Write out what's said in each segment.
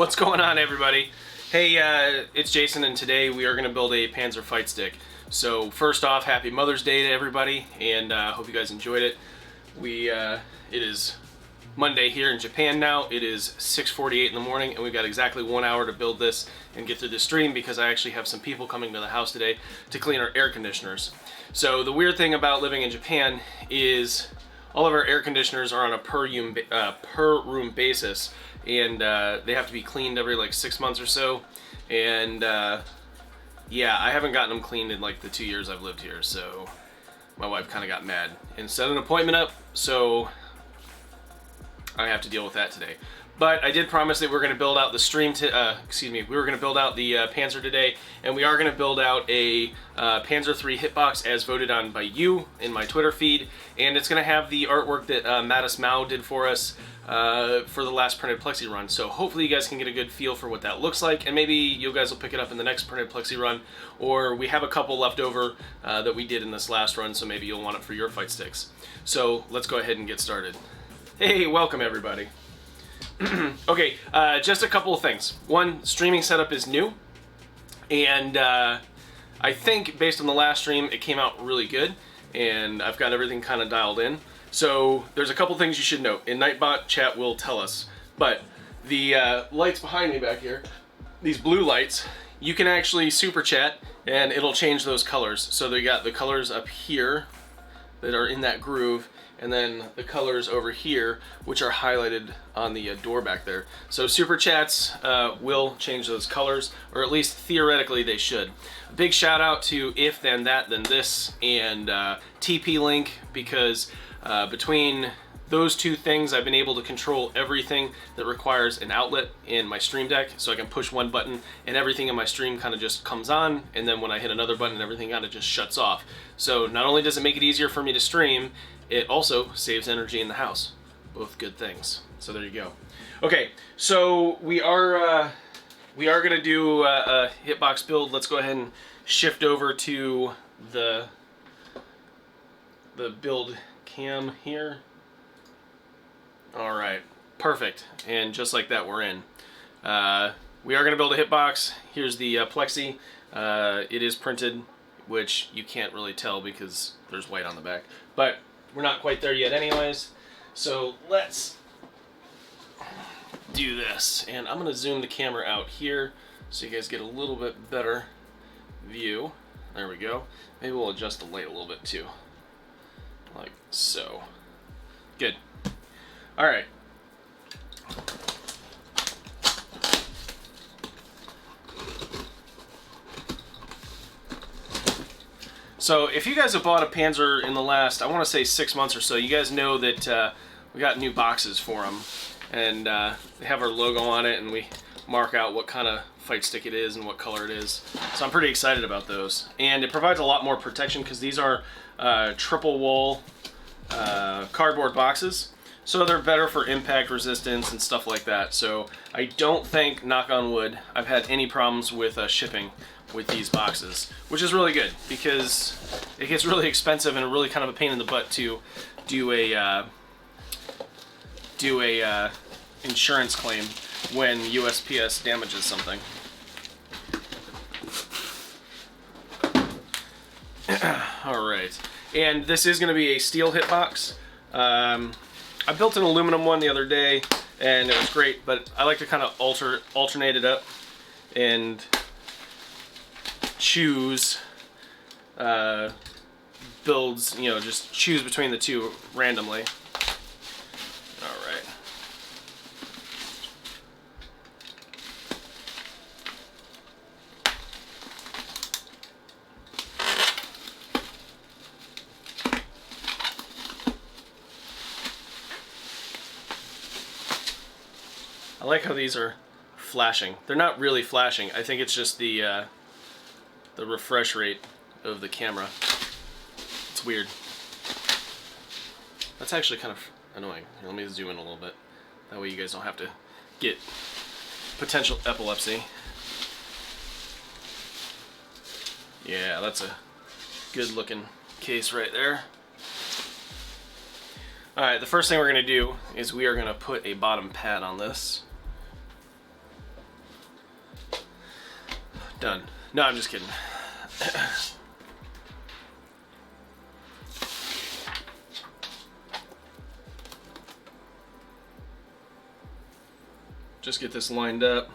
What's going on, everybody? Hey, it's Jason, and today we are going to build a Panzer fight stick. So first off, happy Mother's Day to everybody, and hope you guys enjoyed it. It is Monday here in Japan now. It is 6:48 in the morning, and we've got exactly 1 hour to build this and get through the stream because I actually have some people coming to the house today to clean our air conditioners. So the weird thing about living in Japan is all of our air conditioners are on a per room basis, and they have to be cleaned every like 6 months or so. And yeah, I haven't gotten them cleaned in like the 2 years I've lived here, so my wife kind of got mad and set an appointment up, so I have to deal with that today. But I did promise that we're going to build out the we were going to build out the Panzer today, and we are going to build out a Panzer III hitbox as voted on by you in my Twitter feed, and it's going to have the artwork that MaddestMao did for us for the last printed plexi run. So hopefully you guys can get a good feel for what that looks like, and maybe you guys will pick it up in the next printed plexi run, or we have a couple left over that we did in this last run, so maybe you'll want it for your fight sticks. So let's go ahead and get started. Hey, welcome everybody. Okay, just a couple of things. One, streaming setup is new, and I think based on the last stream it came out really good, and I've got everything kind of dialed in. So there's a couple things you should note, and Nightbot chat will tell us, but the lights behind me back here, these blue lights, you can actually super chat and it'll change those colors. So they got the colors up here that are in that groove, and then the colors over here, which are highlighted on the door back there. So super chats will change those colors, or at least theoretically they should. A big shout out to If Then That Then This and TP Link, because between those two things I've been able to control everything that requires an outlet in my Stream Deck, so I can push one button and everything in my stream kind of just comes on, and then when I hit another button everything kind of just shuts off. So not only does it make it easier for me to stream, it also saves energy in the house. Both good things. So there you go. Okay, so we are gonna do a hitbox build. Let's go ahead and shift over to the build cam here. All right, perfect. And just like that, we're in. We are gonna build a hitbox. Here's the plexi. It is printed, which you can't really tell because there's white on the back, but we're not quite there yet anyways. So let's do this. And I'm gonna zoom the camera out here so you guys get a little bit better view. There we go. Maybe we'll adjust the light a little bit too. Like so. Good. All right. So if you guys have bought a Panzer in the last, I want to say 6 months or so, you guys know that we got new boxes for them, and they have our logo on it, and we mark out what kind of fight stick it is and what color it is. So I'm pretty excited about those, and it provides a lot more protection because these are triple wall cardboard boxes, so they're better for impact resistance and stuff like that. So I don't think, knock on wood, I've had any problems with shipping with these boxes, which is really good because it gets really expensive and really kind of a pain in the butt to do a insurance claim when USPS damages something. All right, and this is going to be a steel hitbox. I built an aluminum one the other day and it was great, but I like to kind of alternate it up and choose builds, you know, just choose between the two randomly. All right. I like how these are flashing. They're not really flashing. I think it's just the refresh rate of the camera. It's weird. That's actually kind of annoying. Here, let me zoom in a little bit. That way you guys don't have to get potential epilepsy. Yeah, that's a good looking case right there. Alright, the first thing we're going to do is we are going to put a bottom pad on this. Done. No, I'm just kidding. Just get this lined up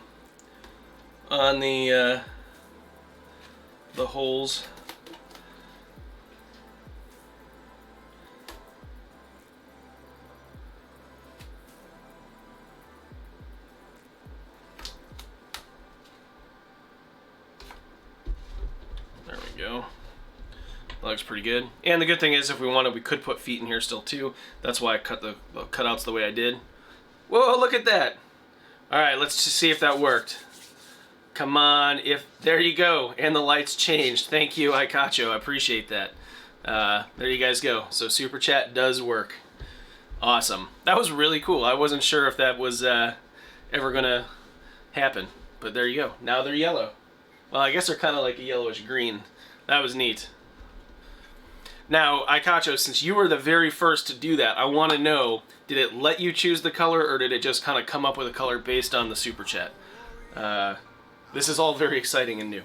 on the holes. There we go. That looks pretty good. And the good thing is, if we wanted, we could put feet in here still too. That's why I cut the cutouts the way I did. Whoa, look at that. All right, let's just see if that worked. Come on, there you go. And the lights changed. Thank you, Ikacho. I appreciate that. There you guys go. So Super Chat does work. Awesome. That was really cool. I wasn't sure if that was ever gonna happen, but there you go. Now they're yellow. Well, I guess they're kind of like a yellowish green. That was neat. Now, Ikacho, since you were the very first to do that, I want to know, did it let you choose the color, or did it just kind of come up with a color based on the Super Chat? This is all very exciting and new.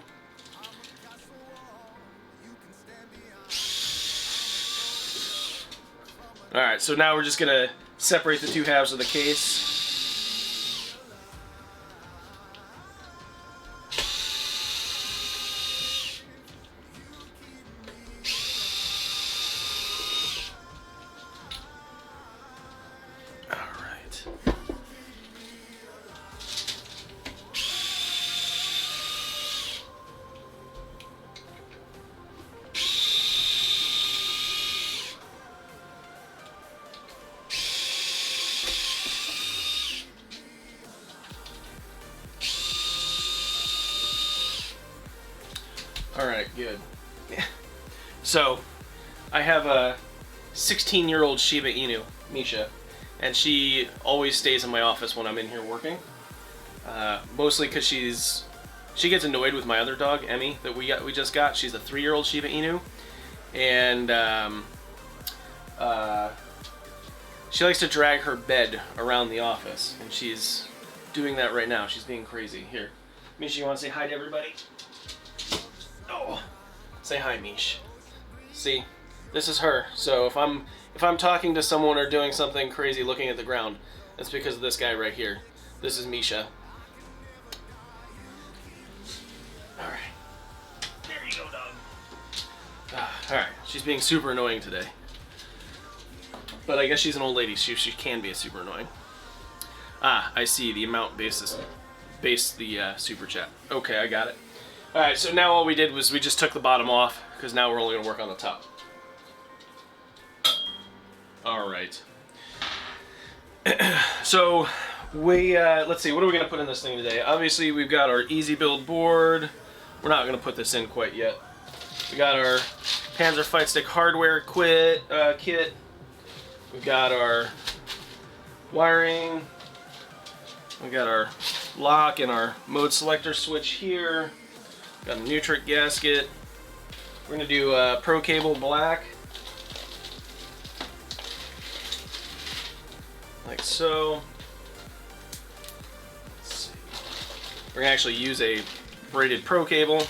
Alright, so now we're just going to separate the two halves of the case. Alright, good. So, I have a 16-year-old Shiba Inu, Misha, and she always stays in my office when I'm in here working. Mostly because she gets annoyed with my other dog, Emmy, that we just got. She's a 3-year-old Shiba Inu, and she likes to drag her bed around the office, and she's doing that right now. She's being crazy. Here, Misha, you want to say hi to everybody? Oh, say hi, Mish. See, this is her. So if I'm talking to someone or doing something crazy, looking at the ground, it's because of this guy right here. This is Misha. All right, there you go, dog. All right, she's being super annoying today, but I guess she's an old lady. She can be super annoying. I see. The amount based the Super Chat. Okay, I got it. Alright, so now all we did was we just took the bottom off, because now we're only going to work on the top. Alright. So, let's see, what are we going to put in this thing today? Obviously, we've got our easy build board. We're not going to put this in quite yet. We got our Panzer Fight Stick hardware kit. We've got our wiring. We got our lock and our mode selector switch here. Got a Nutric gasket. We're going to do Pro Cable black. Like so. Let's see. We're going to actually use a braided Pro Cable.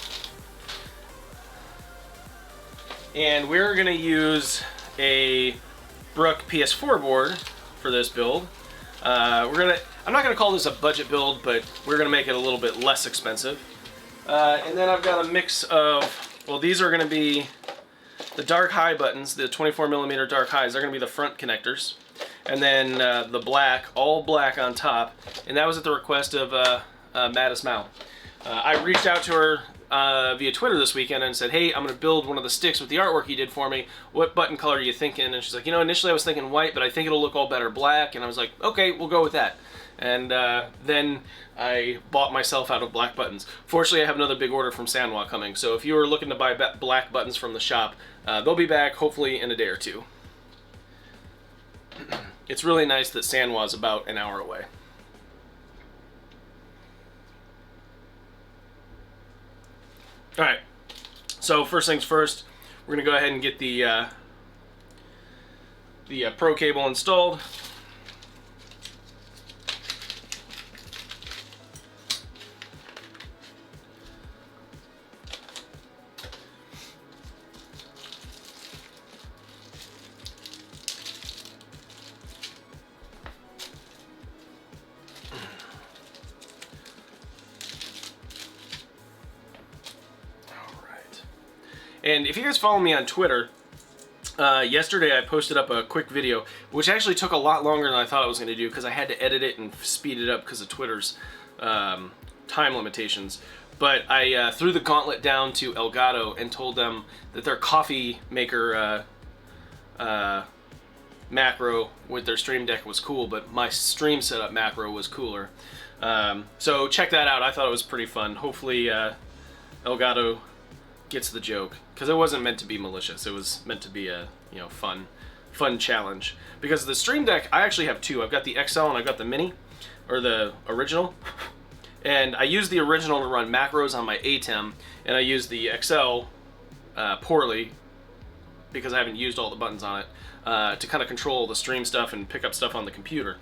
And we're going to use a Brook PS4 board for this build. I'm not going to call this a budget build, but we're going to make it a little bit less expensive. And then I've got a mix of, well, these are going to be the dark high buttons, the 24mm dark highs. They're going to be the front connectors. And then the black, all black on top. And that was at the request of MaddestMao. I reached out to her via Twitter this weekend and said, hey, I'm going to build one of the sticks with the artwork you did for me. What button color are you thinking? And she's like, you know, initially I was thinking white, but I think it'll look all better black. And I was like, okay, we'll go with that. And then I bought myself out of black buttons. Fortunately, I have another big order from Sanwa coming. So if you are looking to buy black buttons from the shop, they'll be back hopefully in a day or two. It's really nice that Sanwa is about an hour away. Alright, so first things first, we're going to go ahead and get the Pro Cable installed. And if you guys follow me on Twitter, yesterday I posted up a quick video, which actually took a lot longer than I thought it was going to do because I had to edit it and speed it up because of Twitter's time limitations. But I threw the gauntlet down to Elgato and told them that their coffee maker macro with their Stream Deck was cool, but my stream setup macro was cooler. So check that out. I thought it was pretty fun. Hopefully Elgato gets the joke, because it wasn't meant to be malicious. It was meant to be a fun challenge. Because the Stream Deck, I actually have two. I've got the XL and I've got the Mini, or the original. And I use the original to run macros on my ATEM, and I use the XL poorly because I haven't used all the buttons on it to kind of control the stream stuff and pick up stuff on the computer.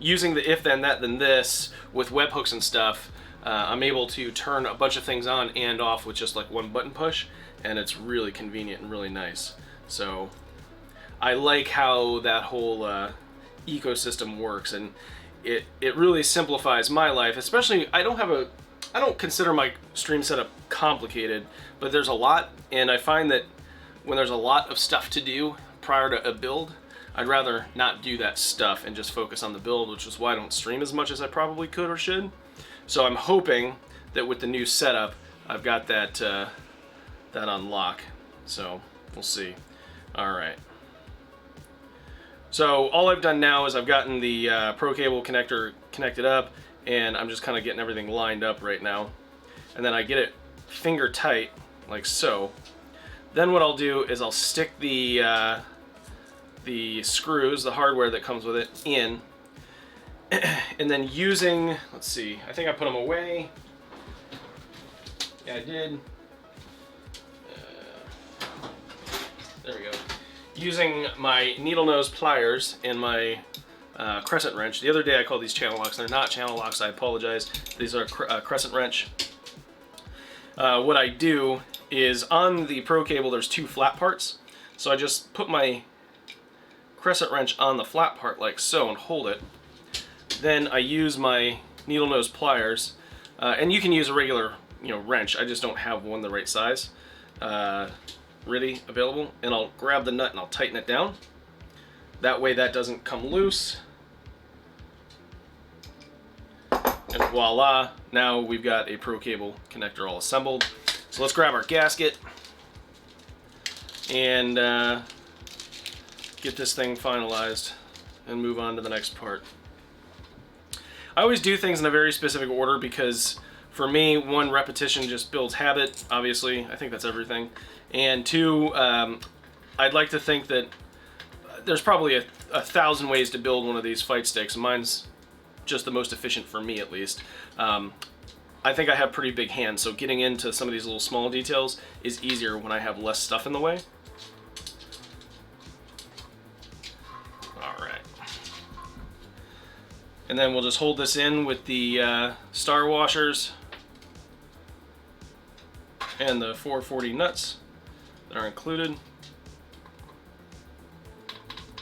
Using the if then that then this with webhooks and stuff, I'm able to turn a bunch of things on and off with just like one button push, and it's really convenient and really nice. So I like how that whole ecosystem works, and it really simplifies my life. Especially, I don't consider my stream setup complicated, but there's a lot, and I find that when there's a lot of stuff to do prior to a build, I'd rather not do that stuff and just focus on the build, which is why I don't stream as much as I probably could or should. So I'm hoping that with the new setup, I've got that that on lock. So we'll see. All right. So all I've done now is I've gotten the Pro cable connector connected up, and I'm just kind of getting everything lined up right now. And then I get it finger tight, like so. Then what I'll do is I'll stick the screws, the hardware that comes with it, in. And then using, let's see, I think I put them away. Yeah, I did. There we go. Using my needle nose pliers and my crescent wrench. The other day I called these channel locks. They're not channel locks, I apologize. These are crescent wrench. What I do is on the Pro cable there's two flat parts. So I just put my crescent wrench on the flat part like so and hold it. Then I use my needle nose pliers, and you can use a regular wrench. I just don't have one the right size ready available, and I'll grab the nut and I'll tighten it down. That way that doesn't come loose. And voila, now we've got a Pro cable connector all assembled. So let's grab our gasket and get this thing finalized and move on to the next part. I always do things in a very specific order because for me, one, repetition just builds habit, obviously. I think that's everything. And two, I'd like to think that there's probably a 1,000 ways to build one of these fight sticks. Mine's just the most efficient for me, at least. I think I have pretty big hands, so getting into some of these little small details is easier when I have less stuff in the way. Alright. And then we'll just hold this in with the star washers and the 440 nuts that are included.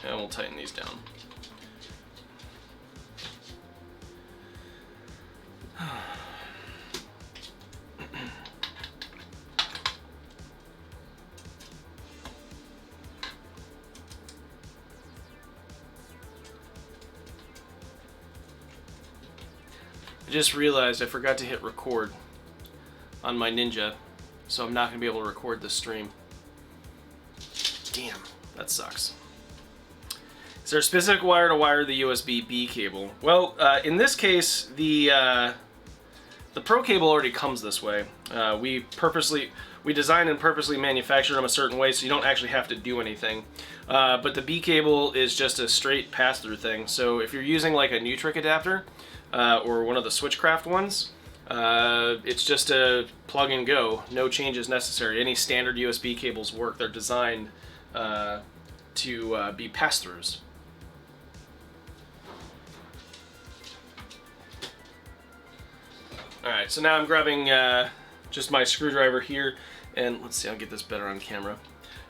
And we'll tighten these down. I just realized I forgot to hit record on my Ninja, so I'm not going to be able to record this stream. Damn, that sucks. Is there a specific wire to wire the USB-B cable? Well, in this case, the Pro cable already comes this way. We design and purposely manufacture them a certain way, so you don't actually have to do anything. But the B cable is just a straight pass-through thing. So if you're using like a Nutric adapter or one of the Switchcraft ones, it's just a plug and go. No changes necessary. Any standard USB cables work. They're designed to be pass-throughs. Alright, so now I'm grabbing just my screwdriver here, and let's see, I'll get this better on camera.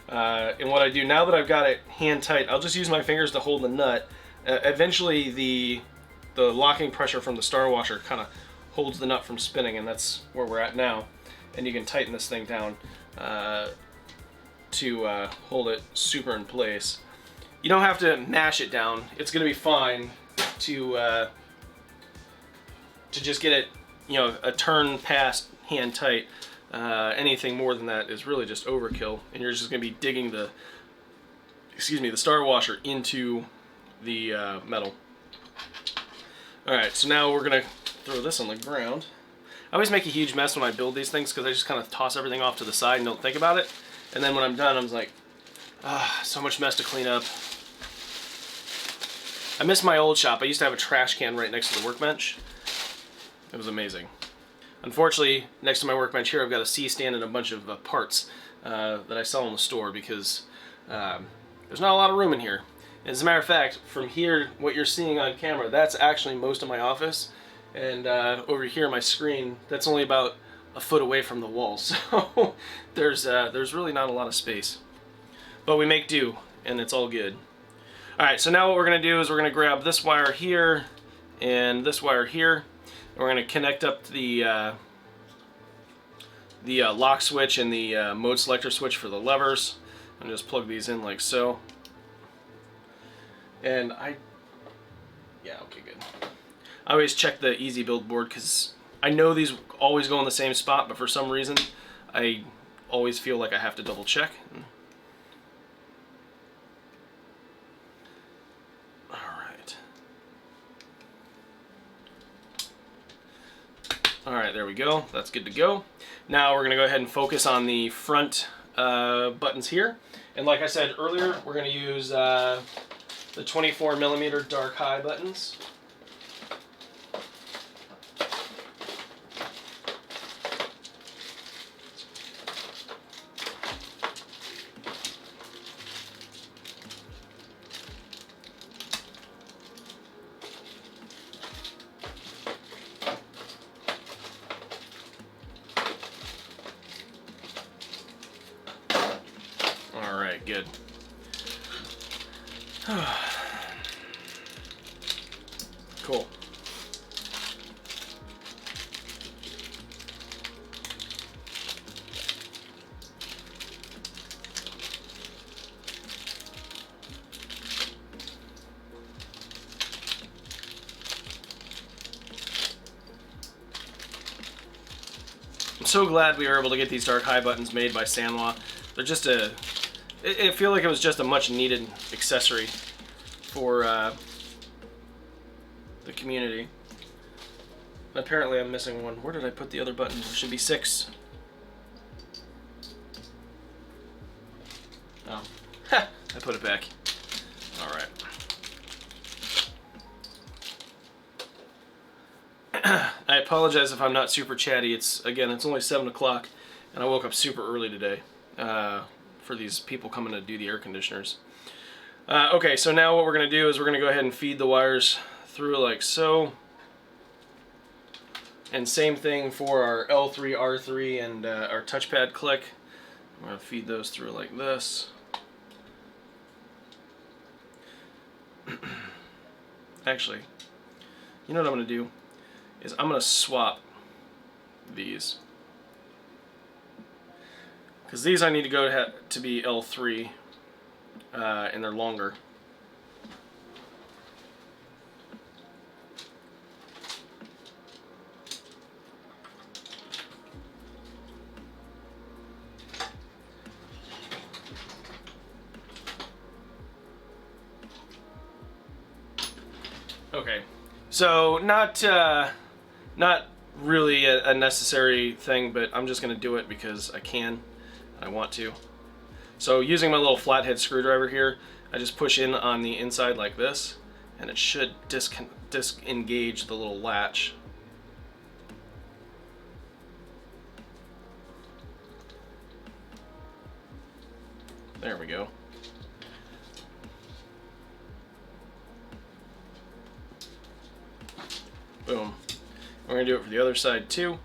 And what I do, now that I've got it hand tight, I'll just use my fingers to hold the nut. Eventually the locking pressure from the star washer kind of holds the nut from spinning, and that's where we're at now. And you can tighten this thing down to hold it super in place. You don't have to mash it down. It's going to be fine to just get it, you know, a turn past hand tight. Anything more than that is really just overkill, and you're just going to be digging the star washer into the metal. Alright, so now we're going to throw this on the ground. I always make a huge mess when I build these things because I just kind of toss everything off to the side and don't think about it. And then when I'm done, I'm like, so much mess to clean up. I miss my old shop. I used to have a trash can right next to the workbench. It was amazing. Unfortunately, next to my workbench here, I've got a C-stand and a bunch of parts that I sell in the store because there's not a lot of room in here. As a matter of fact, from here, what you're seeing on camera, that's actually most of my office. And over here, my screen, that's only about a foot away from the wall. So there's really not a lot of space. But we make do, and it's all good. Alright, so now what we're going to do is we're going to grab this wire here and this wire here. And we're going to connect up the lock switch and the mode selector switch for the levers. And just plug these in like so. And yeah, okay, good. I always check the easy build board because I know these always go in the same spot, but for some reason I always feel like I have to double check. Alright, there we go. That's good to go. Now we're going to go ahead and focus on the front buttons here. And like I said earlier, we're going to use the 24mm dark high buttons. Alright, good. Cool. I'm so glad we were able to get these dark high buttons made by Sanwa. They're just I feel like it was just a much needed accessory for the community. Apparently I'm missing one. Where did I put the other button? There should be 6. Oh. Ha! I put it back. Alright. I apologize if I'm not super chatty. It's only 7 o'clock and I woke up super early today for these people coming to do the air conditioners. Okay, so now what we're going to do is we're going to go ahead and feed the wires through like so. And same thing for our L3, R3, and our touchpad click. I'm going to feed those through like this. Actually, you know what I'm going to do? Is I'm going to swap these. Because these I need to go to be L3, and they're longer. Okay, so not really a necessary thing, but I'm just going to do it because I can. I want to. So using my little flathead screwdriver here, I just push in on the inside like this, and it should disengage the little latch. There we go. Boom. We're going to do it for the other side too.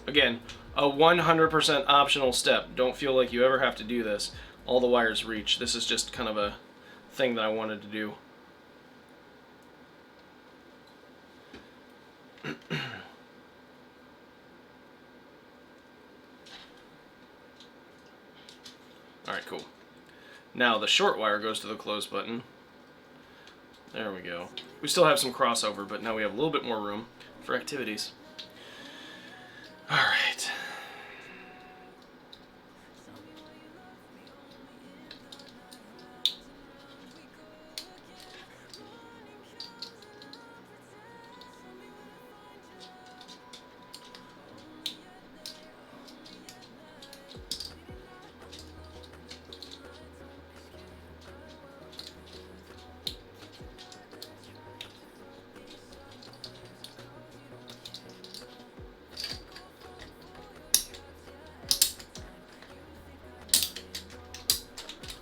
Again, a 100% optional step. Don't feel like you ever have to do this. All the wires reach. This is just kind of a thing that I wanted to do. Alright, cool. Now the short wire goes to the close button. There we go. We still have some crossover, but now we have a little bit more room for activities. Alright.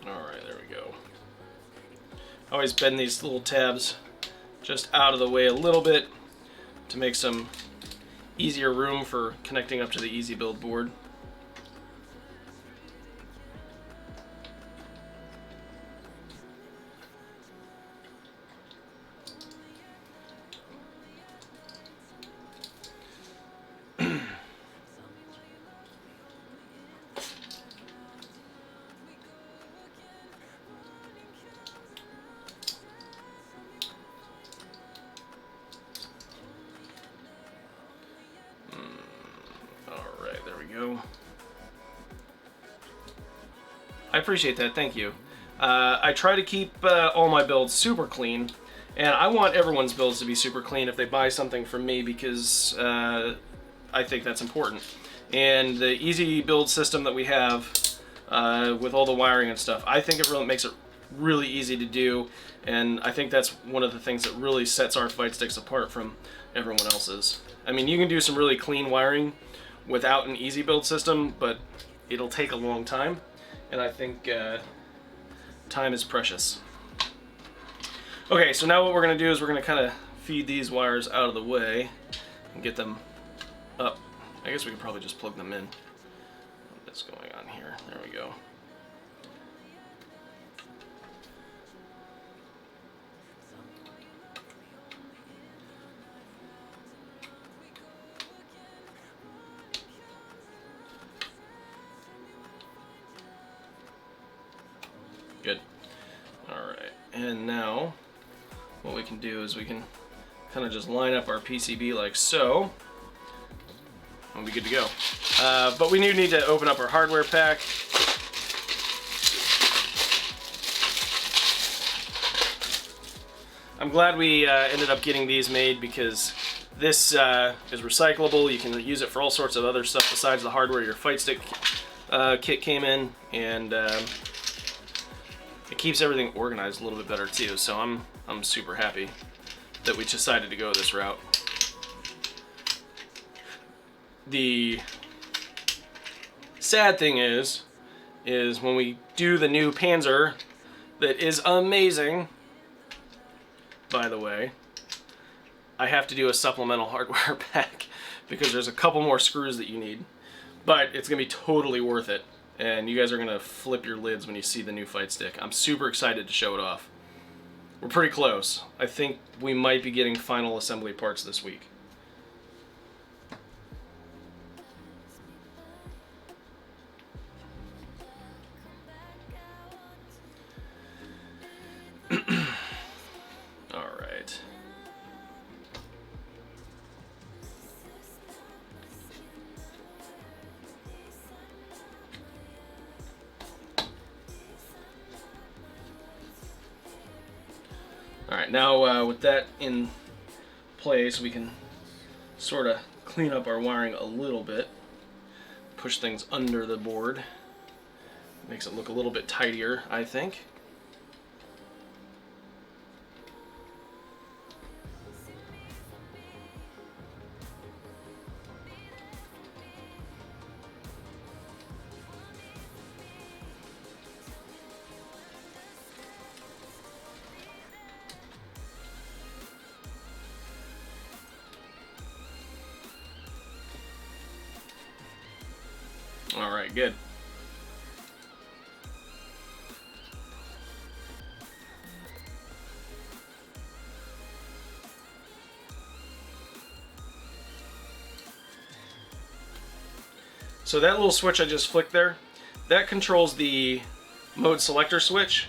Alright, there we go. I always bend these little tabs just out of the way a little bit to make some easier room for connecting up to the Easy Build board. Go. I appreciate that, thank you. I try to keep all my builds super clean, and I want everyone's builds to be super clean if they buy something from me, because I think that's important. And the easy build system that we have with all the wiring and stuff, I think it really makes it really easy to do, and I think that's one of the things that really sets our fight sticks apart from everyone else's. I mean, you can do some really clean wiring without an easy build system, but it'll take a long time, and I think time is precious. Okay, so now what we're going to do is we're going to kind of feed these wires out of the way and get them up. I guess we could probably just plug them in. What's going on here? There we go. Good. Alright, and now what we can do is we can kind of just line up our PCB like so, and we'll be good to go. But we do need to open up our hardware pack. I'm glad we ended up getting these made, because this is recyclable. You can use it for all sorts of other stuff besides the hardware your fight stick kit came in, and it keeps everything organized a little bit better too, so I'm super happy that we decided to go this route. The sad thing is when we do the new Panzer, that is amazing, by the way, I have to do a supplemental hardware pack because there's a couple more screws that you need, but it's gonna be totally worth it. And you guys are going to flip your lids when you see the new fight stick. I'm super excited to show it off. We're pretty close. I think we might be getting final assembly parts this week. Alright. Alright, now with that in place, we can sort of clean up our wiring a little bit. Push things under the board. Makes it look a little bit tidier, I think. Alright, good. So that little switch I just flicked there, that controls the mode selector switch,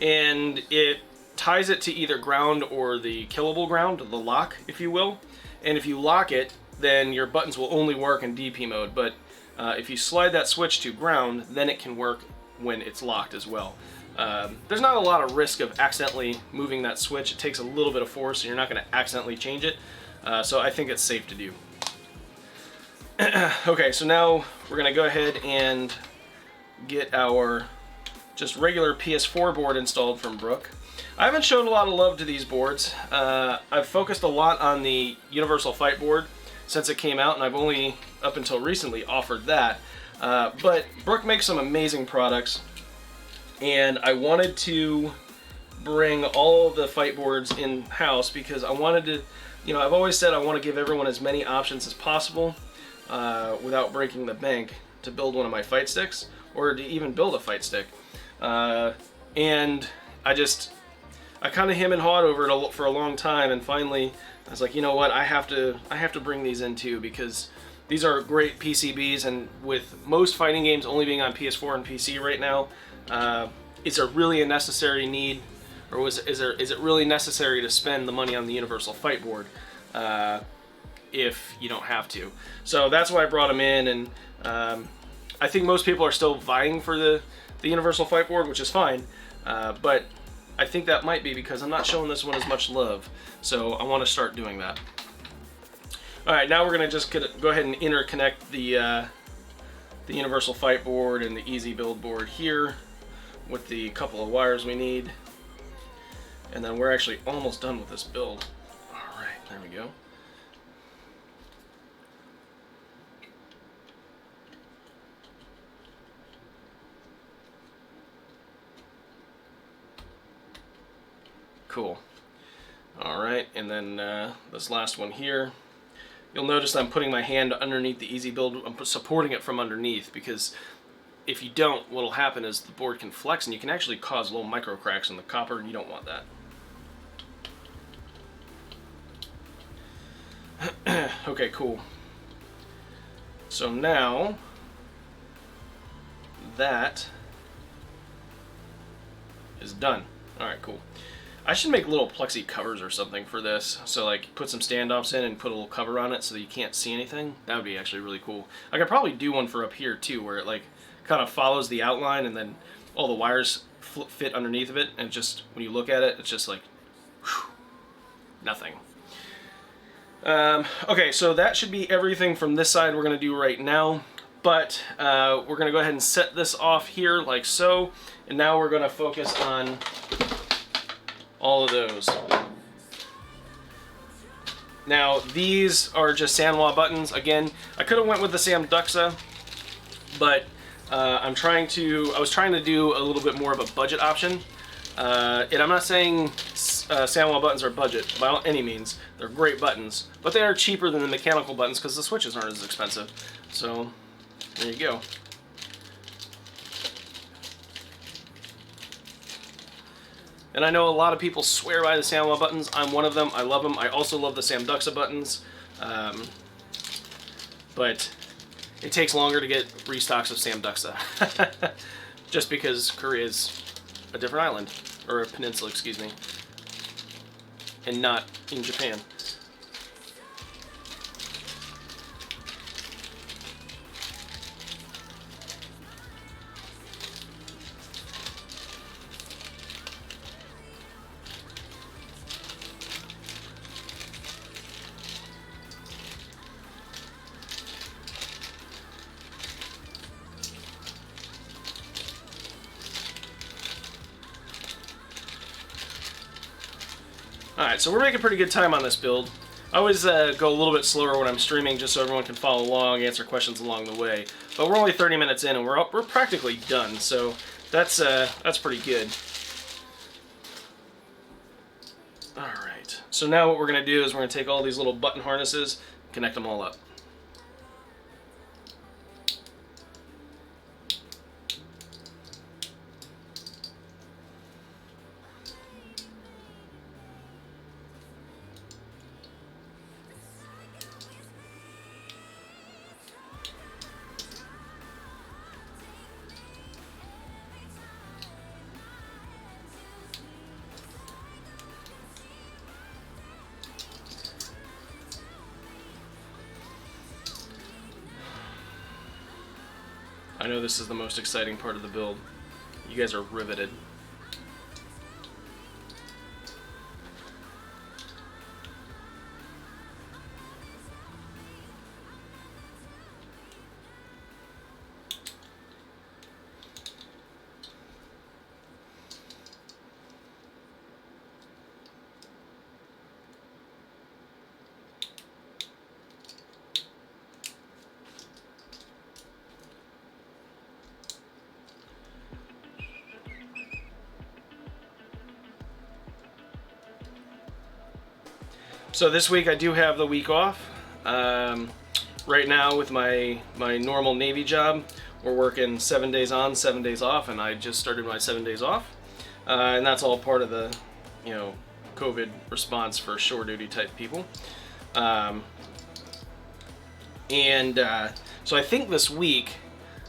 and it ties it to either ground or the killable ground, the lock, if you will. And if you lock it, then your buttons will only work in DP mode, but if you slide that switch to ground, then it can work when it's locked as well. There's not a lot of risk of accidentally moving that switch. It takes a little bit of force, and you're not going to accidentally change it, so I think it's safe to do. Okay, so now we're going to go ahead and get our just regular PS4 board installed from Brook. I haven't shown a lot of love to these boards. I've focused a lot on the Universal Fight board since it came out, and I've only, up until recently, offered that. But Brook makes some amazing products, and I wanted to bring all of the fight boards in-house because I wanted to, you know, I've always said I want to give everyone as many options as possible without breaking the bank to build one of my fight sticks, or to even build a fight stick. And I kind of hem and hawed over it for a long time, and finally I was like, you know what, I have to bring these in too, because these are great PCBs, and with most fighting games only being on PS4 and PC right now, it's a really necessary need, or is it really necessary to spend the money on the Universal Fight board if you don't have to? So that's why I brought them in, and I think most people are still vying for the Universal Fight board, which is fine, but I think that might be because I'm not showing this one as much love, so I want to start doing that. Alright, now we're going to just go ahead and interconnect the Universal Fight board and the Easy Build board here with the couple of wires we need, and then we're actually almost done with this build. Alright, there we go. Cool. Alright, and then this last one here, you'll notice I'm putting my hand underneath the Easy Build. I'm supporting it from underneath, because if you don't, what'll happen is the board can flex and you can actually cause little micro cracks in the copper, and you don't want that. Okay, cool. So now that is done. Alright, cool. I should make little plexi covers or something for this. So like put some standoffs in and put a little cover on it so that you can't see anything. That would be actually really cool. I could probably do one for up here too, where it like kind of follows the outline and then all the wires fit underneath of it, and just when you look at it, it's just like whew, nothing. Okay, so that should be everything from this side we're going to do right now. But we're going to go ahead and set this off here like so. And now we're going to focus on all of those. Now these are just Sanwa buttons. Again, I could have went with the Samduxa, but I was trying to do a little bit more of a budget option. And I'm not saying Sanwa buttons are budget by any means. They're great buttons, but they are cheaper than the mechanical buttons because the switches aren't as expensive. So there you go. And I know a lot of people swear by the Sanwa buttons. I'm one of them. I love them. I also love the Samduxa buttons. But it takes longer to get restocks of Samduxa. Just because Korea is a different island. Or a peninsula, excuse me. And not in Japan. Alright, so we're making pretty good time on this build. I always go a little bit slower when I'm streaming just so everyone can follow along, answer questions along the way. But we're only 30 minutes in and we're practically done, so that's pretty good. Alright, so now what we're going to do is we're going to take all these little button harnesses, connect them all up. I know this is the most exciting part of the build. You guys are riveted. So this week I do have the week off. Right now with my normal Navy job, we're working 7 days on, 7 days off, and I just started my 7 days off. And that's all part of the, COVID response for shore duty type people. So I think this week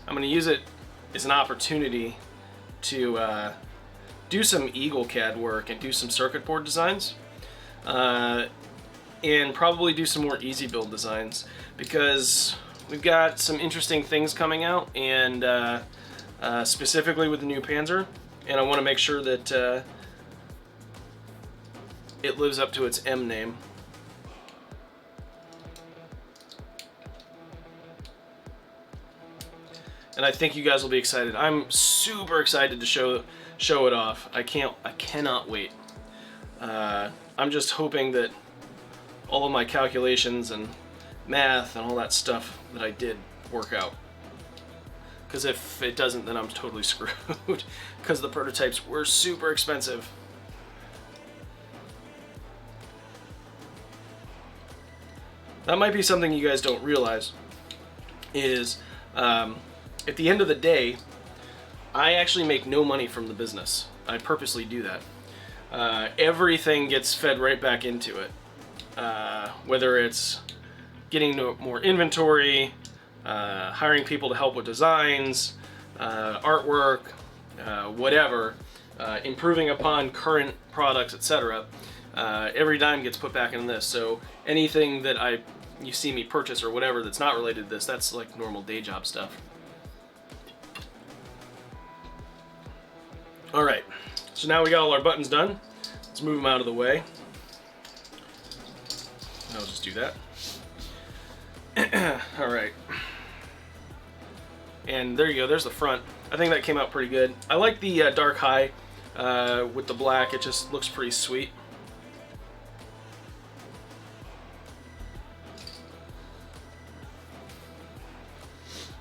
I'm going to use it as an opportunity to do some Eagle CAD work and do some circuit board designs. And probably do some more easy build designs, because we've got some interesting things coming out, and specifically with the new Panzer, and I want to make sure that it lives up to its M name. And I think you guys will be excited. I'm super excited to show it off. I cannot wait. I'm just hoping that all of my calculations and math and all that stuff that I did work out. Because if it doesn't, then I'm totally screwed. Because the prototypes were super expensive. That might be something you guys don't realize, is at the end of the day, I actually make no money from the business. I purposely do that. Everything gets fed right back into it. Whether it's getting more inventory, hiring people to help with designs, artwork, whatever, improving upon current products, etc. Every dime gets put back into this. So anything that you see me purchase or whatever that's not related to this, that's like normal day job stuff. All right, so now we got all our buttons done. Let's move them out of the way. I'll just do that. All right. And there you go, there's the front. I think that came out pretty good. I like the dark high with the black. It just looks pretty sweet.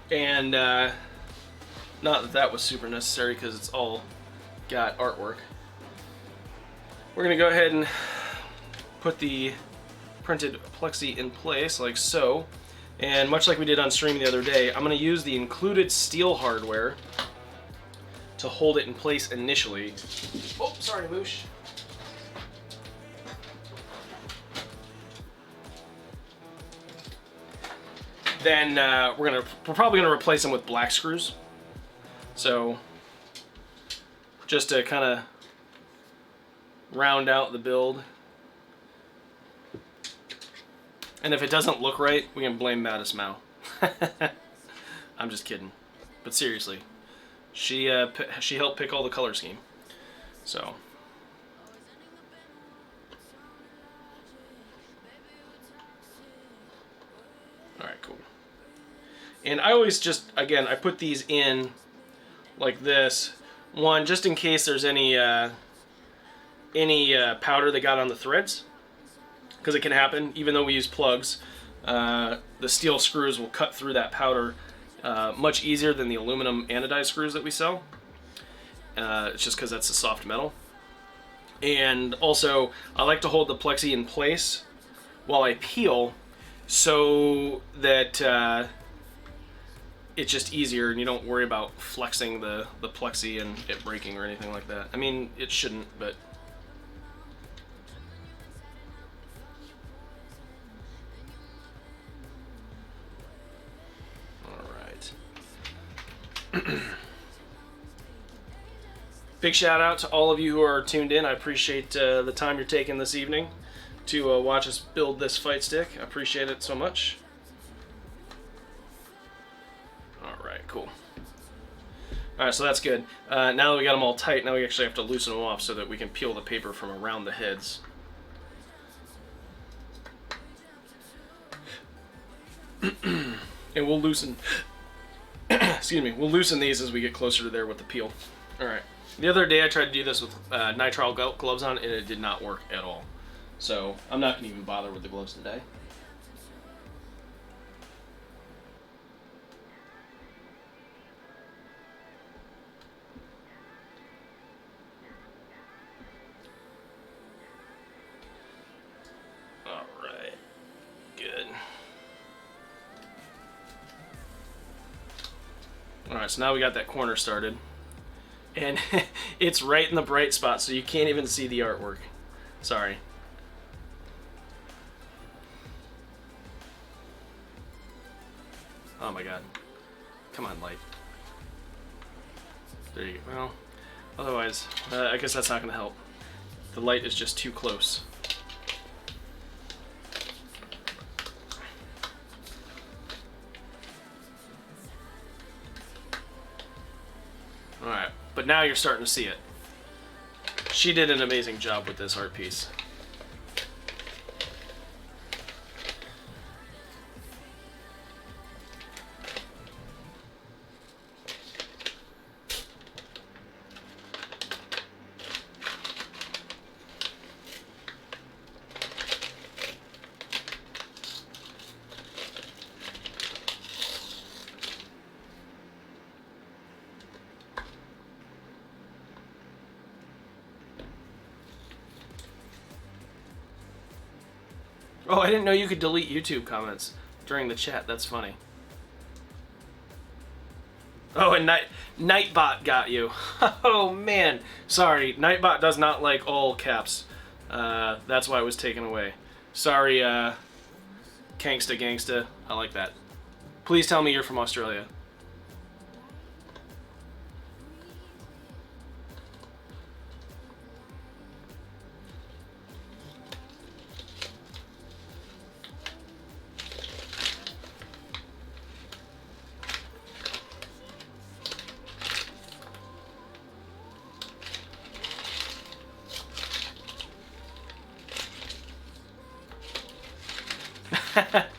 And not that that was super necessary, because it's all got artwork. We're gonna go ahead and put the printed plexi in place like so, and much like we did on stream the other day, I'm going to use the included steel hardware to hold it in place initially. Oh, sorry, Moosh. Then we're probably gonna replace them with black screws. So just to kind of round out the build. And if it doesn't look right, we can blame MaddestMao. I'm just kidding. But seriously, she helped pick all the color scheme. So. Alright, cool. And I always just, again, I put these in like this. One, just in case there's any powder that got on the threads. Because it can happen, even though we use plugs. The steel screws will cut through that powder much easier than the aluminum anodized screws that we sell. It's just because that's a soft metal. And also, I like to hold the plexi in place while I peel, so that it's just easier and you don't worry about flexing the plexi and it breaking or anything like that. I mean, it shouldn't, but... Big shout out to all of you who are tuned in. I appreciate the time you're taking this evening to watch us build this fight stick. I appreciate it so much. Alright, cool. Alright, so that's good. Now that we got them all tight, now we actually have to loosen them off so that we can peel the paper from around the heads. And we'll loosen... excuse me, we'll loosen these as we get closer to there with the peel. Alright. The other day I tried to do this with nitrile gloves on, and it did not work at all. So I'm not going to even bother with the gloves today. Alright. Good. Alright, so now we got that corner started. And it's right in the bright spot, so you can't even see the artwork. Sorry. Oh my god. Come on, light. There you go. Well, otherwise, I guess that's not going to help. The light is just too close. Alright, but now you're starting to see it. She did an amazing job with this art piece. Oh, I didn't know you could delete YouTube comments during the chat. That's funny. Oh, and Nightbot got you. Oh, man. Sorry. Nightbot does not like all caps. That's why it was taken away. Sorry, Kangsta Gangsta. I like that. Please tell me you're from Australia.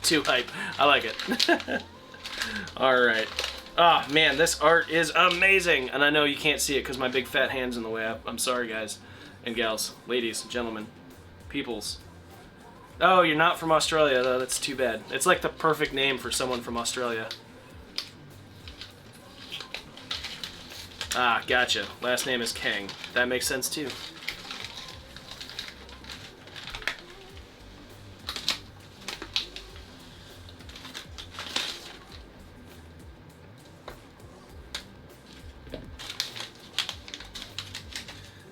Too hype. I like it. Alright. Oh, man, this art is amazing. And I know you can't see it because my big fat hand's in the way. I'm sorry, guys and gals, ladies, gentlemen, peoples. Oh, you're not from Australia, though. That's too bad. It's like the perfect name for someone from Australia. Ah, gotcha. Last name is Kang. That makes sense, too.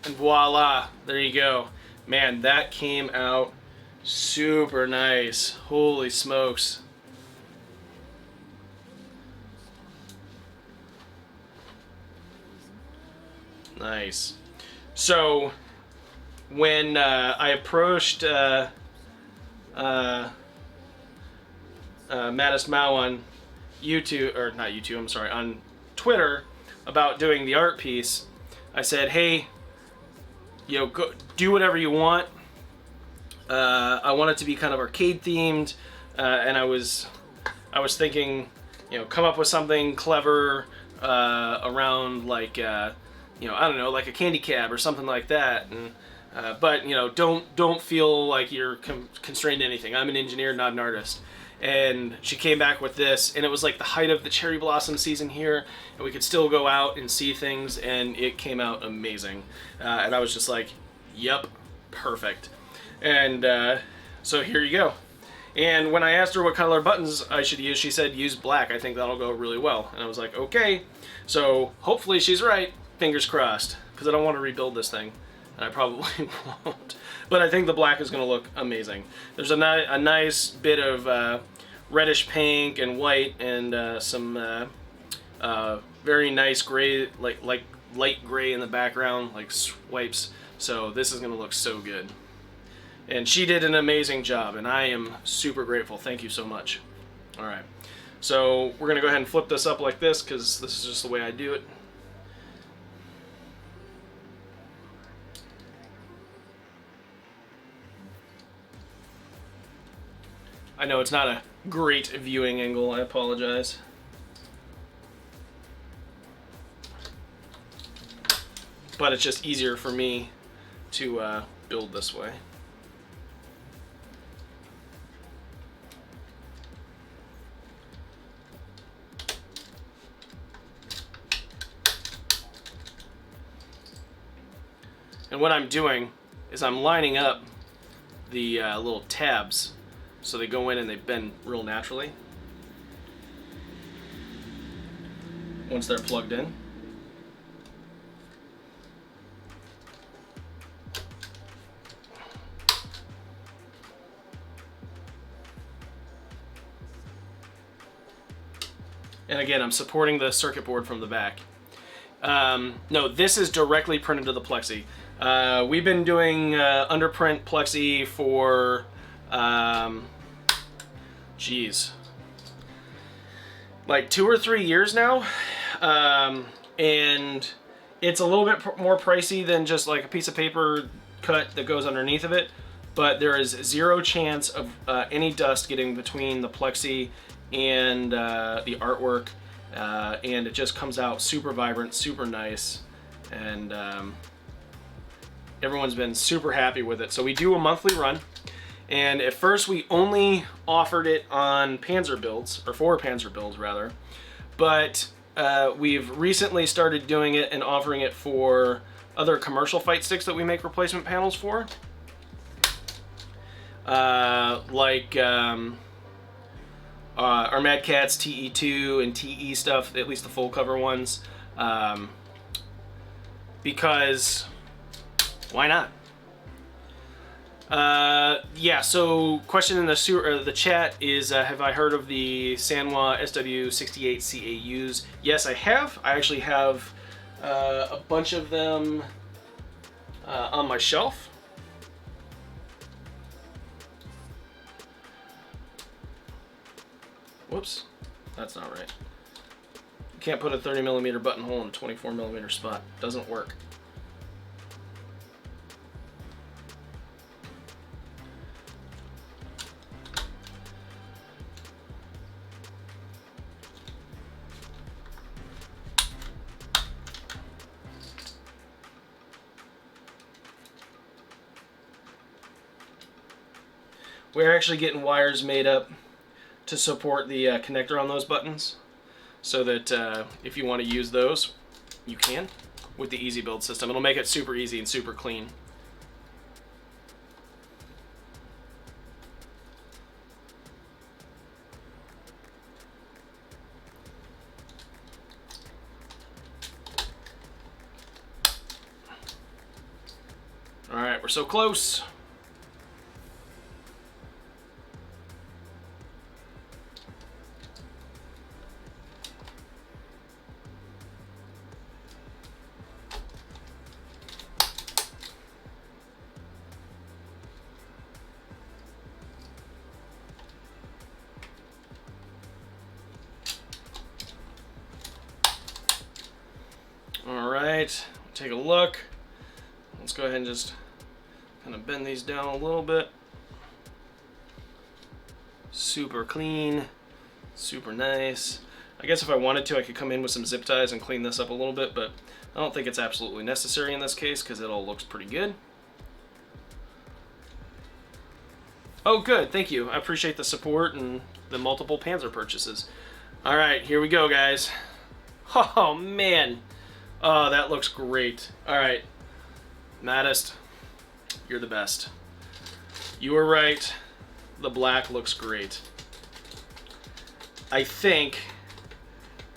And voila, there you go. Man, that came out super nice. Holy smokes. Nice. So, when I approached MaddestMao on YouTube, or not YouTube, I'm sorry, on Twitter about doing the art piece, I said, hey, you know, go do whatever you want. I want it to be kind of arcade themed, and I was thinking, you know, come up with something clever around like, you know, I don't know, like a candy cab or something like that. And but you know, don't feel like you're constrained to anything. I'm an engineer, not an artist. And she came back with this, and it was like the height of the cherry blossom season here, and we could still go out and see things, and it came out amazing. And I was just like, yep, perfect. And so here you go. And when I asked her what color buttons I should use, she said use black. I think that'll go really well. And I was like, okay. So hopefully she's right. Fingers crossed, because I don't want to rebuild this thing, and I probably won't. But I think the black is going to look amazing. There's a nice bit of reddish pink and white, and some very nice gray, like light gray in the background, like swipes. So this is going to look so good. And she did an amazing job, and I am super grateful. Thank you so much. All right. So we're going to go ahead and flip this up like this, because this is just the way I do it. I know it's not a great viewing angle, I apologize. But it's just easier for me to build this way. And what I'm doing is I'm lining up the little tabs so they go in and they bend real naturally once they're plugged in. And again, I'm supporting the circuit board from the back. No, this is directly printed to the plexi. We've been doing underprint plexi for, geez, like 2 or 3 years now. And it's a little bit more pricey than just like a piece of paper cut that goes underneath of it. But there is zero chance of any dust getting between the plexi and the artwork. And it just comes out super vibrant, super nice, and everyone's been super happy with it. So we do a monthly run, and at first we only offered it on Panzer builds, or for Panzer builds rather, but we've recently started doing it and offering it for other commercial fight sticks that we make replacement panels for, like our Mad Catz TE2 and TE stuff, at least the full cover ones, because why not? Yeah, so question in the chat is, have I heard of the Sanwa SW68 CAUs? Yes, I have. I actually have a bunch of them on my shelf. Whoops, that's not right. You can't put a 30mm buttonhole in a 24mm spot. Doesn't work. We're actually getting wires made up to support the connector on those buttons, so that if you want to use those, you can with the easy build system. It'll make it super easy and super clean. All right, we're so close. All right, take a look. Let's go ahead and just kind of bend these down a little bit. Super clean, super nice. I guess if I wanted to, I could come in with some zip ties and clean this up a little bit, but I don't think it's absolutely necessary in this case because it all looks pretty good. Oh, good, thank you. I appreciate the support and the multiple Panzer purchases. All right, here we go, guys. Oh, man. Oh, that looks great. All right, Maddest, you're the best. You were right. The black looks great. I think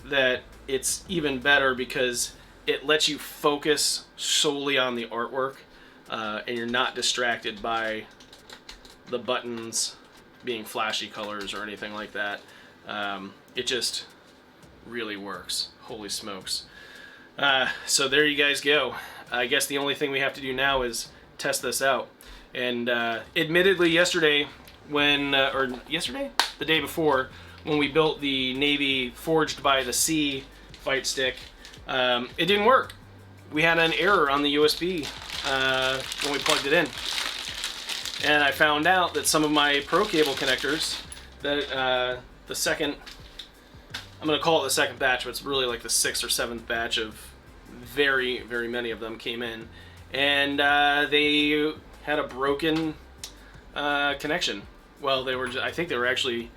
that it's even better because it lets you focus solely on the artwork, and you're not distracted by the buttons being flashy colors or anything like that. It just really works. Holy smokes. So there you guys go. I guess the only thing we have to do now is test this out. And admittedly, yesterday, the day before, when we built the Navy Forged by the Sea fight stick, it didn't work. We had an error on the USB when we plugged it in. And I found out that some of my Pro cable connectors the second, I'm going to call it the second batch, but it's really like the 6th or 7th batch of very, very many of them came in. And they had a broken connection. Well, I think they were actually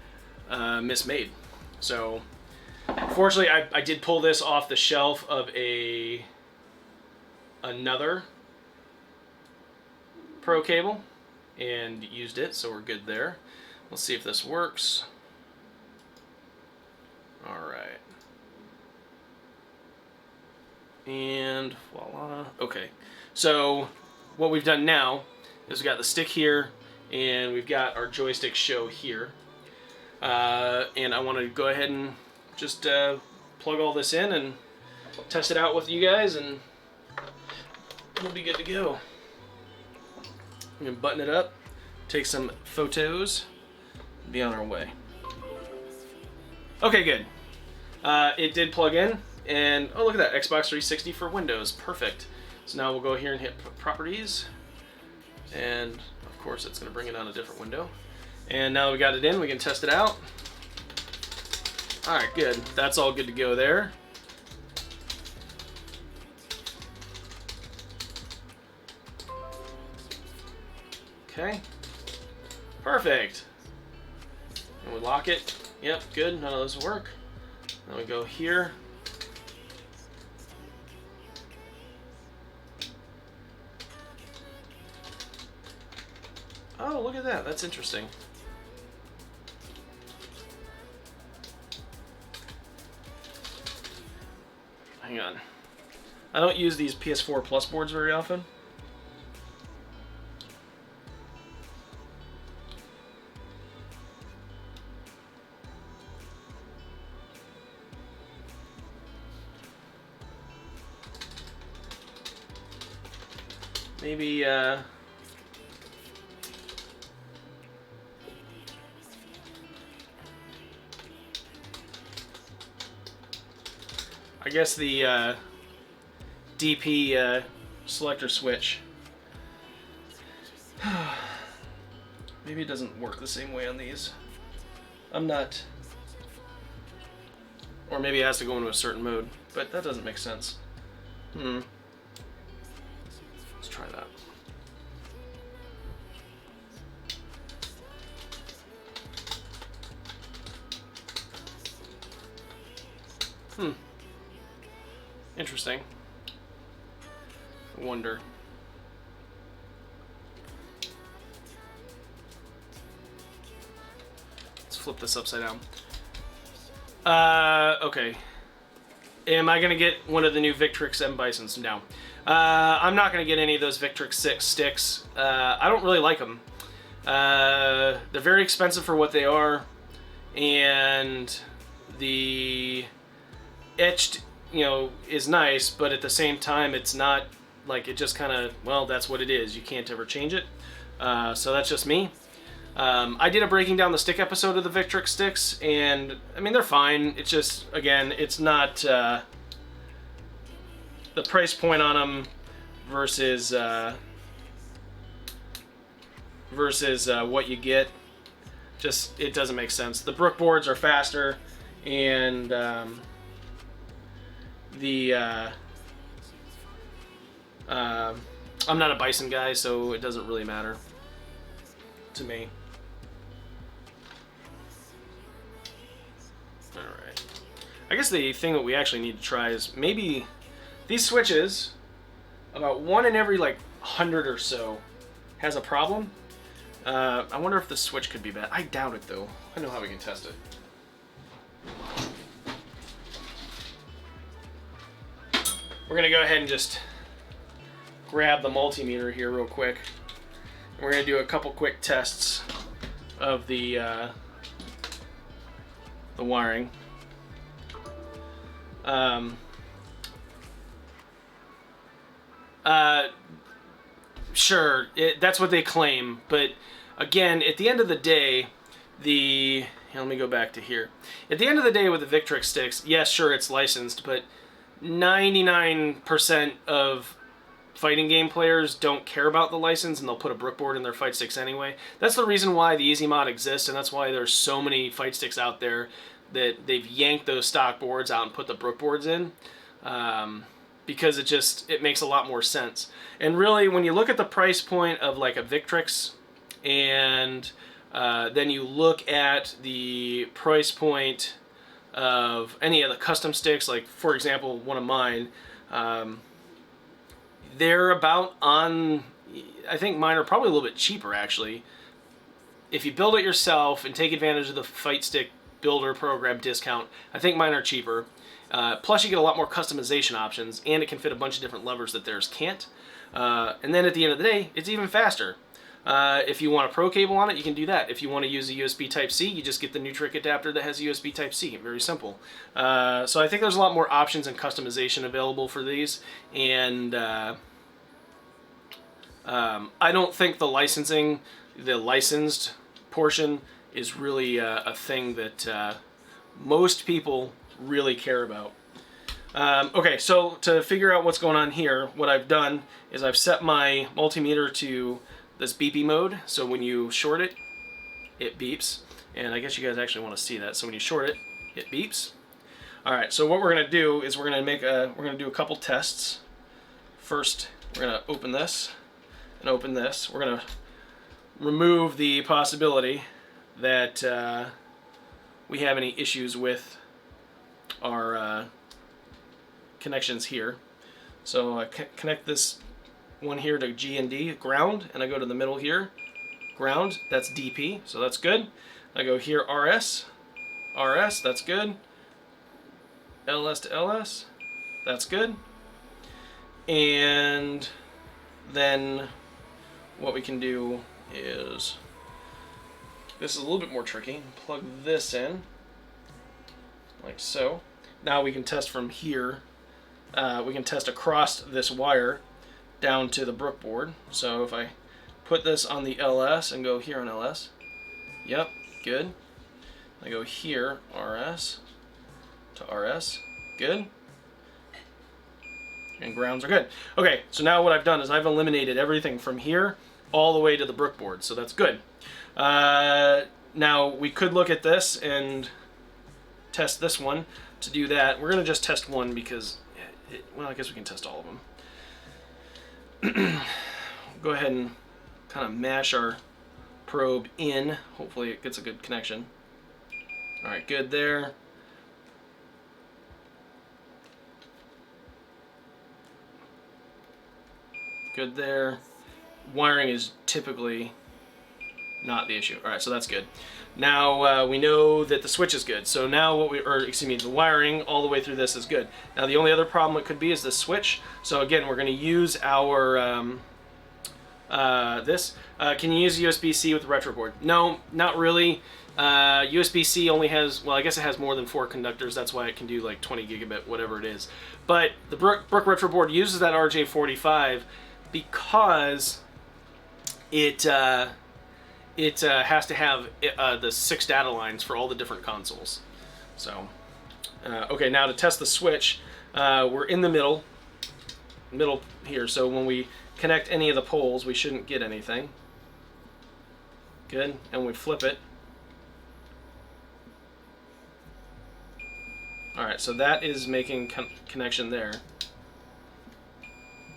mismade. So, fortunately, I did pull this off the shelf of another Pro cable and used it, so we're good there. Let's see if this works. Alright. And voila. Okay. So what we've done now is we've got the stick here and we've got our joystick show here. And I want to go ahead and just plug all this in and test it out with you guys, and we'll be good to go. I'm going to button it up, take some photos, and be on our way. Okay, good. It did plug in, and oh, look at that, Xbox 360 for Windows, perfect. So now we'll go here and hit Properties, and of course it's going to bring it on a different window. And now that we got it in, we can test it out. Alright, good. That's all good to go there. Okay. Perfect. And we lock it. Yep, good. None of those work. Then we go here. Oh, look at that. That's interesting. Hang on. I don't use these PS4 Plus boards very often. Maybe, I guess the DP selector switch. Maybe it doesn't work the same way on these. I'm not... Or maybe it has to go into a certain mode, but that doesn't make sense. Let's try that. Interesting. I wonder. Let's flip this upside down. Okay. Am I gonna get one of the new Victrix M Bisons? No. I'm not gonna get any of those Victrix 6 sticks. I don't really like them. They're very expensive for what they are, and the etched, is nice, but at the same time, it's not like, it just kind of, well, that's what it is. You can't ever change it. So that's just me. I did a breaking down the stick episode of the Victrix sticks, and I mean, they're fine. It's just, again, it's not the price point on them versus what you get. Just, it doesn't make sense. The Brook boards are faster, and I'm not a Bison guy, so it doesn't really matter to me. Alright. I guess the thing that we actually need to try is maybe these switches, about one in every like 100 or so has a problem. I wonder if the switch could be bad. I doubt it though. I know how we can test it. We're gonna go ahead and just grab the multimeter here real quick. We're gonna do a couple quick tests of the wiring. Sure, that's what they claim, but again, at the end of the day, let me go back to here. At the end of the day with the Victrix sticks, yes, sure, it's licensed, but 99% of fighting game players don't care about the license and they'll put a brook board in their fight sticks anyway. That's the reason why the Easy Mod exists, and that's why there's so many fight sticks out there that they've yanked those stock boards out and put the brook boards in, because it makes a lot more sense. And really, when you look at the price point of like a Victrix, and then you look at the price point of any of the custom sticks, like for example one of mine, they're about on, I think mine are probably a little bit cheaper actually. If you build it yourself and take advantage of the Fight Stick Builder program discount, I think mine are cheaper. Plus you get a lot more customization options, and it can fit a bunch of different levers that theirs can't. And then at the end of the day, it's even faster. If you want a Pro cable on it, you can do that. If you want to use a USB Type-C, you just get the Nutric adapter that has USB Type-C. Very simple. So I think there's a lot more options and customization available for these, and I don't think the licensed portion is really a thing that most people really care about. Okay, so to figure out what's going on here, what I've done is I've set my multimeter to this beepy mode, so when you short it, it beeps, and I guess you guys actually want to see that. So when you short it, it beeps. All right, so what we're going to do is we're going to do a couple tests. First, we're going to open this and open this. We're going to remove the possibility that we have any issues with our connections here. So I connect this one here to G and D, ground, and I go to the middle here, ground, that's DP, so that's good. I go here, RS, that's good. LS to LS, that's good. And then what we can do is, this is a little bit more tricky, plug this in, like so. Now we can test from here, we can test across this wire down to the brook board. So if I put this on the LS and go here on LS, yep, good. I go here, RS to RS, good. And grounds are good. Okay, so now what I've done is I've eliminated everything from here all the way to the brook board, so that's good. Now we could look at this and test this one. To do that, we're going to just test one because, well, I guess we can test all of them. Go ahead and kind of mash our probe in. Hopefully it gets a good connection. All right, good there. Good there. Wiring is typically not the issue. All right, so that's good. Now we know that the switch is good. So now the wiring all the way through this is good. Now the only other problem it could be is the switch. So again, we're going to use our can you use USB-C with the retro board? No, not really. USB-C only has, well, I guess it has more than 4 conductors. That's why it can do like 20 gigabit, whatever it is. But the Brook retro board uses that RJ45 because it has to have the 6 data lines for all the different consoles. So, okay, now to test the switch, we're in the middle here. So when we connect any of the poles, we shouldn't get anything. Good, and we flip it. All right, so that is making connection there.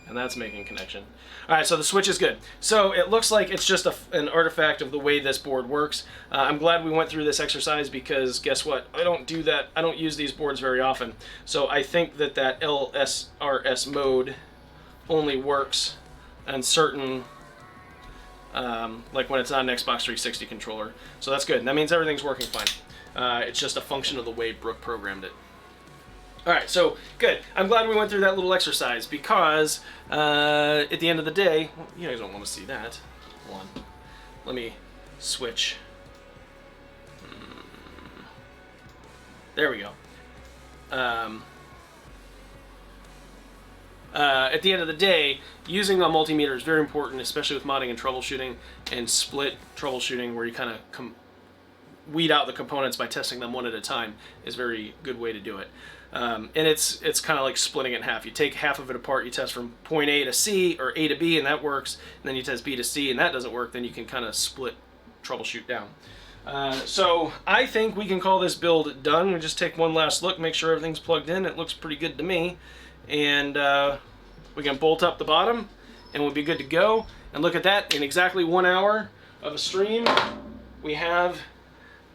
And that's making connection. All right, so the switch is good. So it looks like it's just an artifact of the way this board works. I'm glad we went through this exercise because guess what? I don't do that. I don't use these boards very often. So I think that LSRS mode only works on certain, like when it's on an Xbox 360 controller. So that's good. That means everything's working fine. It's just a function of the way Brook programmed it. All right, so good. I'm glad we went through that little exercise because at the end of the day, well, you guys don't want to see that. Hold on. Let me switch. There we go. At the end of the day, using a multimeter is very important, especially with modding and troubleshooting, and split troubleshooting where you kind of weed out the components by testing them one at a time is a very good way to do it. And it's kind of like splitting it in half. You take half of it apart, you test from point A to C, or A to B, and that works. And then you test B to C, and that doesn't work. Then you can kind of split, troubleshoot down. So I think we can call this build done. We just take one last look, make sure everything's plugged in. It looks pretty good to me. And we can bolt up the bottom, and we'll be good to go. And look at that, in exactly 1 hour of a stream, we have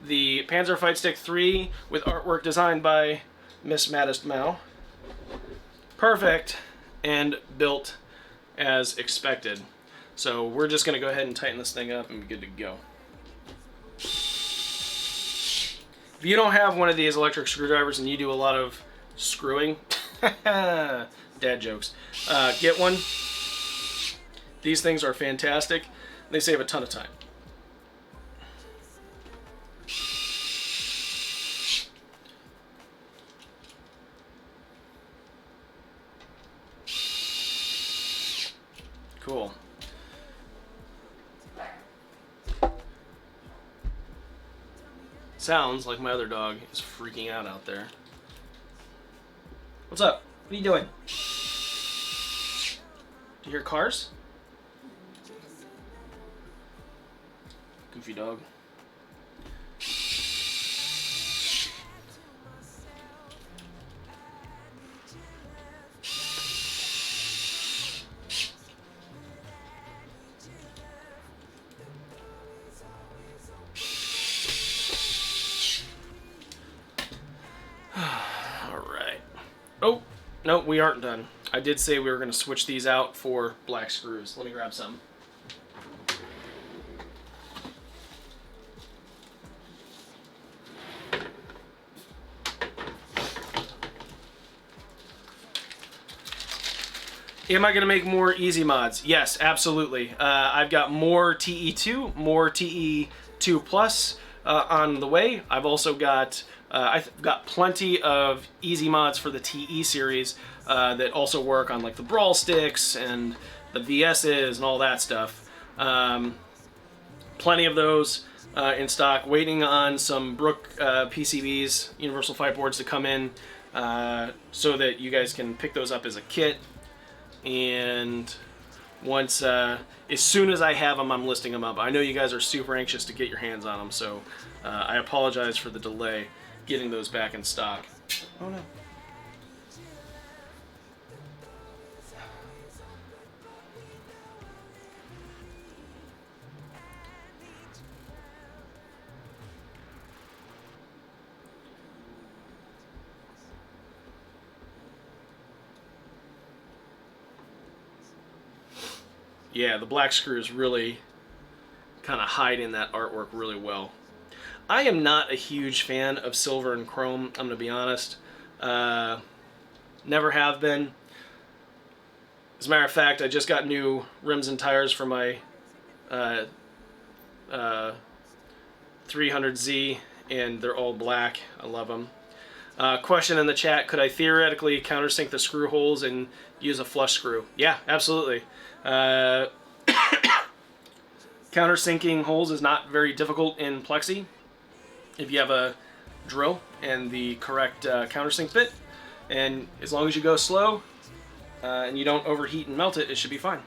the Panzer Fight Stick 3 with artwork designed by Miss MaddestMao. Perfect, and built as expected. So we're just going to go ahead and tighten this thing up and be good to go. If you don't have one of these electric screwdrivers and you do a lot of screwing, dad jokes, get one. These things are fantastic. They save a ton of time. Cool. Sounds like my other dog is freaking out there. What's up? What are you doing? Do you hear cars? Goofy dog. Oh, no, we aren't done. I did say we were going to switch these out for black screws. Let me grab some. Am I going to make more easy mods? Yes, absolutely. I've got more TE2, more TE2 Plus on the way. I've also got I've got plenty of easy mods for the TE series that also work on like the Brawl sticks and the VSs and all that stuff. Plenty of those in stock, waiting on some Brook PCBs, Universal Fight Boards, to come in so that you guys can pick those up as a kit. And once, as soon as I have them, I'm listing them up. I know you guys are super anxious to get your hands on them, so I apologize for the delay getting those back in stock. Oh no. Yeah, the black screws really kind of hide in that artwork really well. I am not a huge fan of silver and chrome, I'm going to be honest. Never have been. As a matter of fact, I just got new rims and tires for my 300Z, and they're all black. I love them. Question in the chat, could I theoretically countersink the screw holes and use a flush screw? Yeah, absolutely. Countersinking holes is not very difficult in Plexi if you have a drill and the correct countersink bit, and as long as you go slow and you don't overheat and melt it, it should be fine.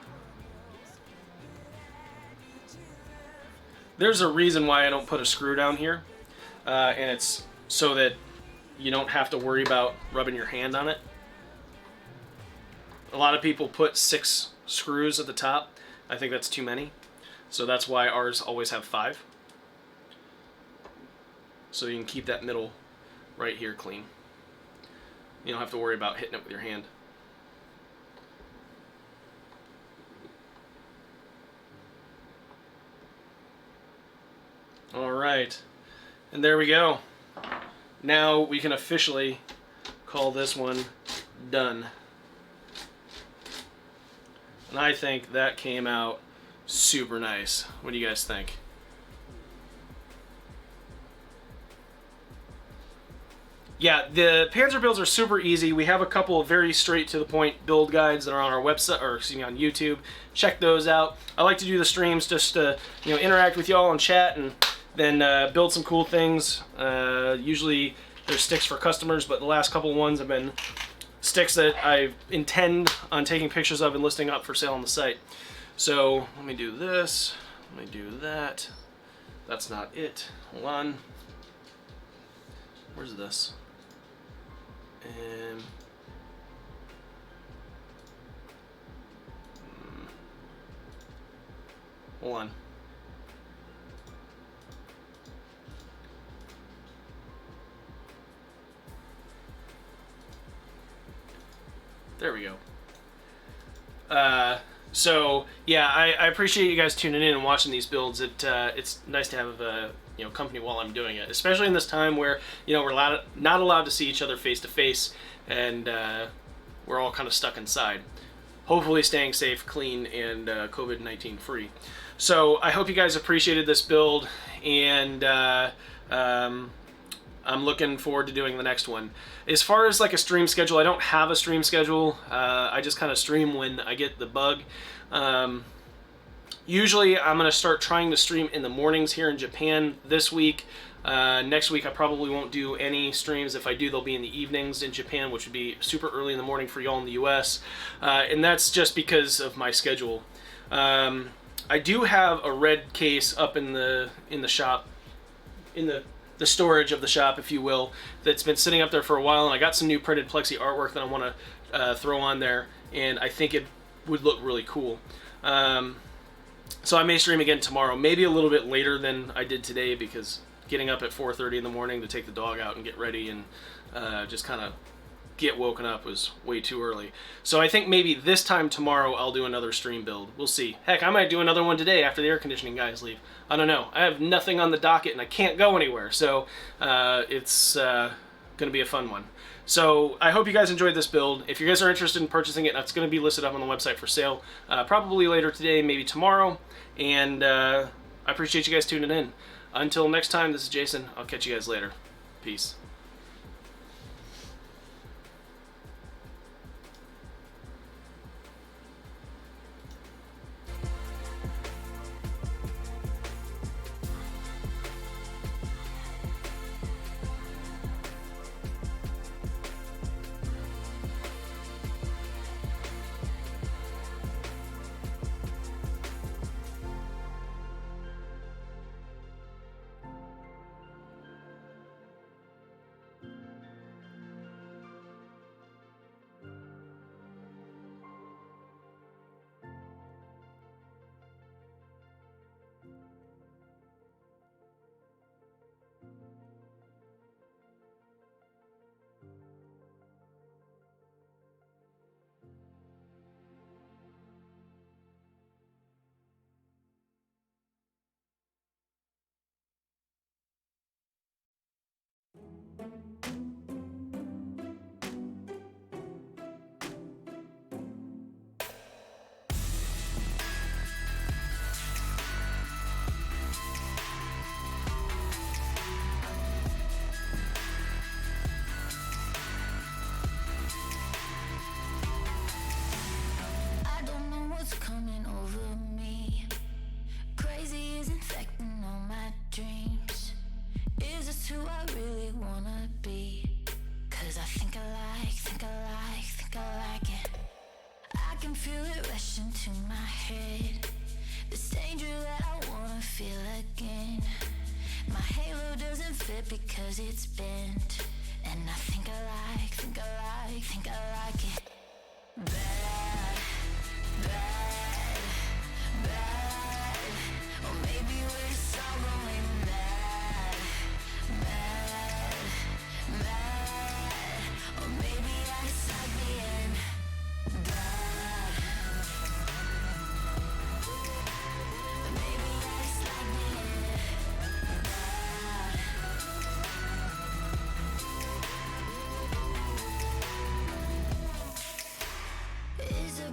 There's a reason why I don't put a screw down here, and it's so that you don't have to worry about rubbing your hand on it. A lot of people put 6 screws at the top. I think that's too many, so that's why ours always have 5. So you can keep that middle right here clean. You don't have to worry about hitting it with your hand. All right, and there we go. Now we can officially call this one done. And I think that came out super nice. What do you guys think? Yeah, the Panzer builds are super easy. We have a couple of very straight to the point build guides that are on our website, or excuse me, on YouTube. Check those out. I like to do the streams just to, you know, interact with y'all and chat, and then build some cool things. Usually There's sticks for customers, but the last couple ones have been sticks that I intend on taking pictures of and listing up for sale on the site. So let me do this, let me do that. That's not it. Hold on. Where's this? And hold on. There we go. So yeah, I appreciate you guys tuning in and watching these builds. It's nice to have company while I'm doing it, especially in this time where we're not allowed to see each other face to face, and we're all kind of stuck inside. Hopefully staying safe, clean, and COVID-19 free. So I hope you guys appreciated this build, and I'm looking forward to doing the next one. As far as like a stream schedule, I don't have a stream schedule. I just kind of stream when I get the bug. Usually I'm going to start trying to stream in the mornings here in Japan this week. Next week I probably won't do any streams. If I do, they'll be in the evenings in Japan, which would be super early in the morning for y'all in the US. And that's just because of my schedule. I do have a red case up in the shop, in the storage of the shop, if you will, that's been sitting up there for a while, and I got some new printed plexi artwork that I want to throw on there, and I think it would look really cool. So I may stream again tomorrow, maybe a little bit later than I did today, because getting up at 4:30 in the morning to take the dog out and get ready and just kind of get woken up was way too early. So I think maybe this time tomorrow I'll do another stream build. We'll see. Heck, I might do another one today after the air conditioning guys leave. I don't know. I have nothing on the docket and I can't go anywhere, so it's gonna be a fun one. So I hope you guys enjoyed this build. If you guys are interested in purchasing it, that's gonna be listed up on the website for sale, probably later today, maybe tomorrow. And I appreciate you guys tuning in. Until next time, this is Jason. I'll catch you guys later. Peace. Feel it rush into my head. This danger that I wanna feel again. My halo doesn't fit because it's bent. And I think I like it. Bad, bad, bad. Or maybe we're just all going mad, mad, mad. Or maybe I just like being bad.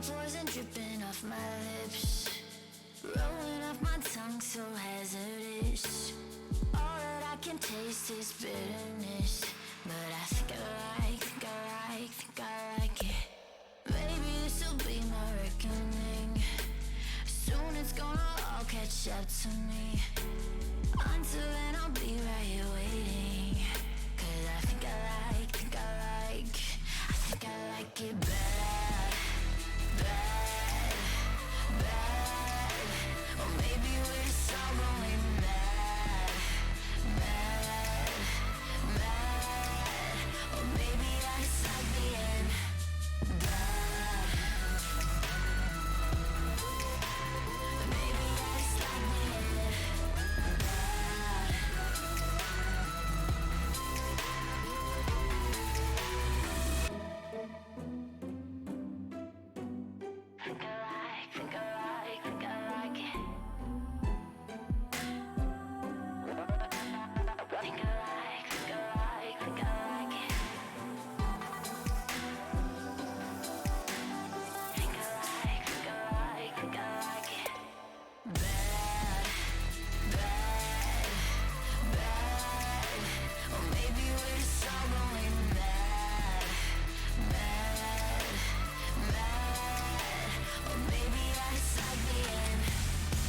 Poison dripping off my lips, rolling off my tongue so hazardous. All that I can taste is bitterness, but I think I like it. Maybe this'll be my reckoning. Soon it's gonna all catch up to me. Until then I'll be right here waiting, 'cause I think I like it bad, bad.